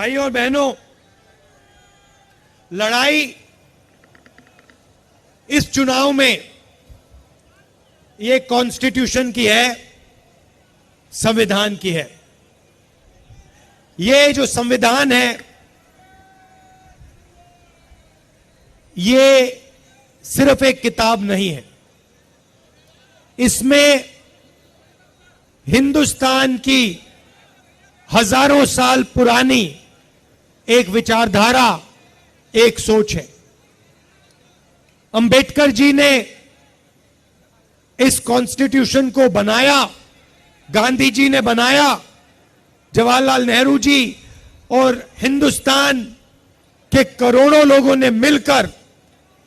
भाइयों और बहनों, लड़ाई इस चुनाव में ये कॉन्स्टिट्यूशन की है, संविधान की है। ये जो संविधान है ये सिर्फ एक किताब नहीं है। इसमें हिंदुस्तान की हजारों साल पुरानी एक विचारधारा, एक सोच है। अंबेडकर जी ने इस कॉन्स्टिट्यूशन को बनाया, गांधी जी ने बनाया, जवाहरलाल नेहरू जी और हिंदुस्तान के करोड़ों लोगों ने मिलकर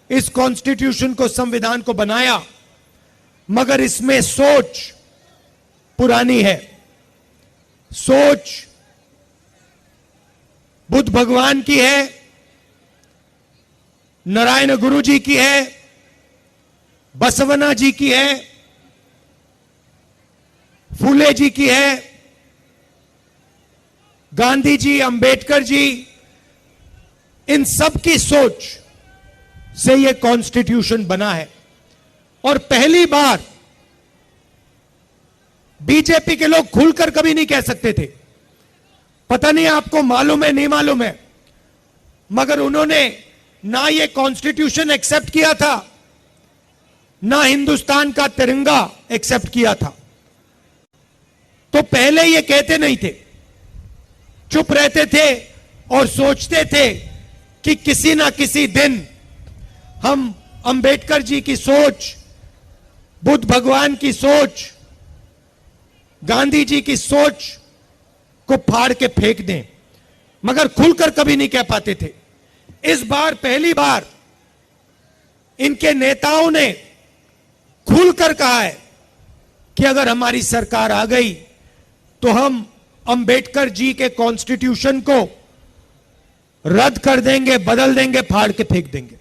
इस कॉन्स्टिट्यूशन को, संविधान को बनाया। मगर इसमें सोच पुरानी है। सोच बुद्ध भगवान की है, नारायण गुरु जी की है, बसवना जी की है, फूले जी की है, गांधी जी, अंबेडकर जी, इन सब की सोच से यह कॉन्स्टिट्यूशन बना है। और पहली बार बीजेपी के लोग खुलकर कभी नहीं कह सकते थे, पता नहीं आपको मालूम है नहीं मालूम है, मगर उन्होंने ना ये कॉन्स्टिट्यूशन एक्सेप्ट किया था, ना हिंदुस्तान का तिरंगा एक्सेप्ट किया था। तो पहले ये कहते नहीं थे, चुप रहते थे और सोचते थे कि किसी ना किसी दिन हम अंबेडकर जी की सोच, बुद्ध भगवान की सोच, गांधी जी की सोच को फाड़ के फेंक दें, मगर खुलकर कभी नहीं कह पाते थे। इस बार पहली बार इनके नेताओं ने खुलकर कहा है कि अगर हमारी सरकार आ गई तो हम अंबेडकर जी के कॉन्स्टिट्यूशन को रद्द कर देंगे, बदल देंगे, फाड़ के फेंक देंगे।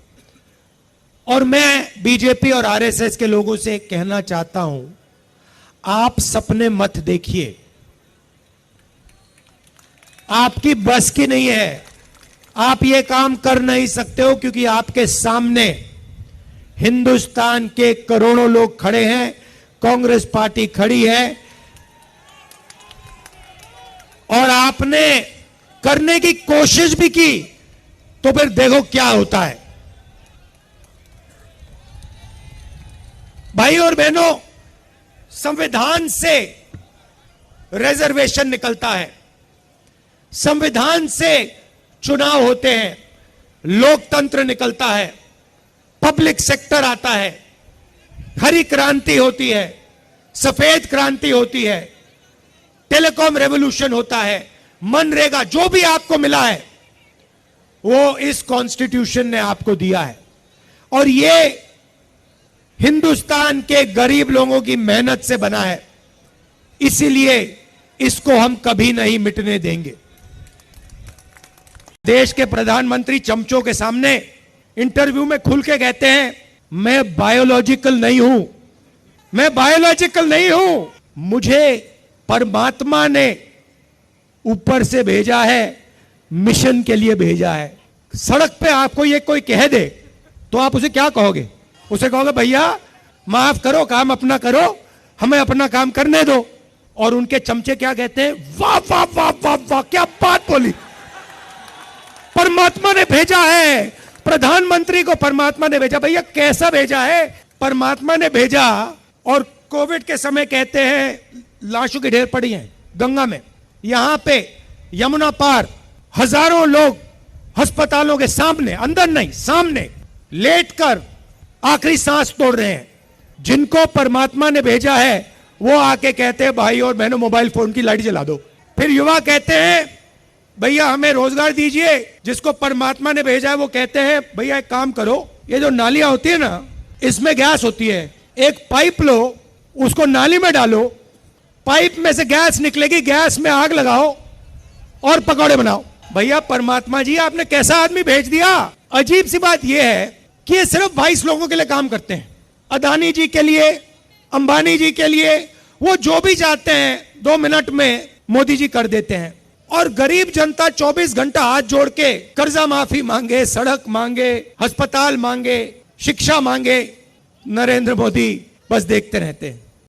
और मैं बीजेपी और आरएसएस के लोगों से कहना चाहता हूं, आप सपने मत देखिए, आपकी बस की नहीं है, आप ये काम कर नहीं सकते हो, क्योंकि आपके सामने हिंदुस्तान के करोड़ों लोग खड़े हैं, कांग्रेस पार्टी खड़ी है, और आपने करने की कोशिश भी की तो फिर देखो क्या होता है। भाई और बहनों, संविधान से रिजर्वेशन निकलता है, संविधान से चुनाव होते हैं, लोकतंत्र निकलता है, पब्लिक सेक्टर आता है, हरी क्रांति होती है, सफेद क्रांति होती है, टेलीकॉम रेवोल्यूशन होता है, मनरेगा, जो भी आपको मिला है वो इस कॉन्स्टिट्यूशन ने आपको दिया है। और ये हिंदुस्तान के गरीब लोगों की मेहनत से बना है, इसीलिए इसको हम कभी नहीं मिटने देंगे। देश के प्रधानमंत्री चमचों के सामने इंटरव्यू में खुल के कहते हैं, मैं बायोलॉजिकल नहीं हूं, मैं बायोलॉजिकल नहीं हूं, मुझे परमात्मा ने ऊपर से भेजा है, मिशन के लिए भेजा है। सड़क पे आपको ये कोई कह दे तो आप उसे क्या कहोगे? उसे कहोगे भैया माफ करो, काम अपना करो, हमें अपना काम करने दो। और उनके चमचे क्या कहते हैं? वाह वाह वाह वाह वाह, क्या बात बोली, परमात्मा ने भेजा है, प्रधानमंत्री को परमात्मा ने भेजा। भैया कैसा भेजा है? परमात्मा ने भेजा। और कोविड के समय कहते हैं लाशों की ढेर पड़ी हैं गंगा में, यहां पे यमुना पार हजारों लोग अस्पतालों के सामने, अंदर नहीं सामने लेटकर आखिरी सांस तोड़ रहे हैं। जिनको परमात्मा ने भेजा है वो आके कहते हैं भाई और बहनों मोबाइल फोन की लाइट जला दो। फिर युवा कहते हैं भैया हमें रोजगार दीजिए। जिसको परमात्मा ने भेजा है वो कहते हैं भैया एक काम करो, ये जो नालियां होती है ना, इसमें गैस होती है, एक पाइप लो, उसको नाली में डालो, पाइप में से गैस निकलेगी, गैस में आग लगाओ और पकौड़े बनाओ। भैया परमात्मा जी आपने कैसा आदमी भेज दिया। अजीब सी बात यह है कि ये सिर्फ 22 लोगों के लिए काम करते हैं, अदानी जी के लिए, अंबानी जी के लिए, वो जो भी चाहते हैं 2 मिनट में मोदी जी कर देते हैं। और गरीब जनता 24 घंटा हाथ जोड़ के कर्जा माफी मांगे, सड़क मांगे, अस्पताल मांगे, शिक्षा मांगे, नरेंद्र मोदी बस देखते रहते हैं।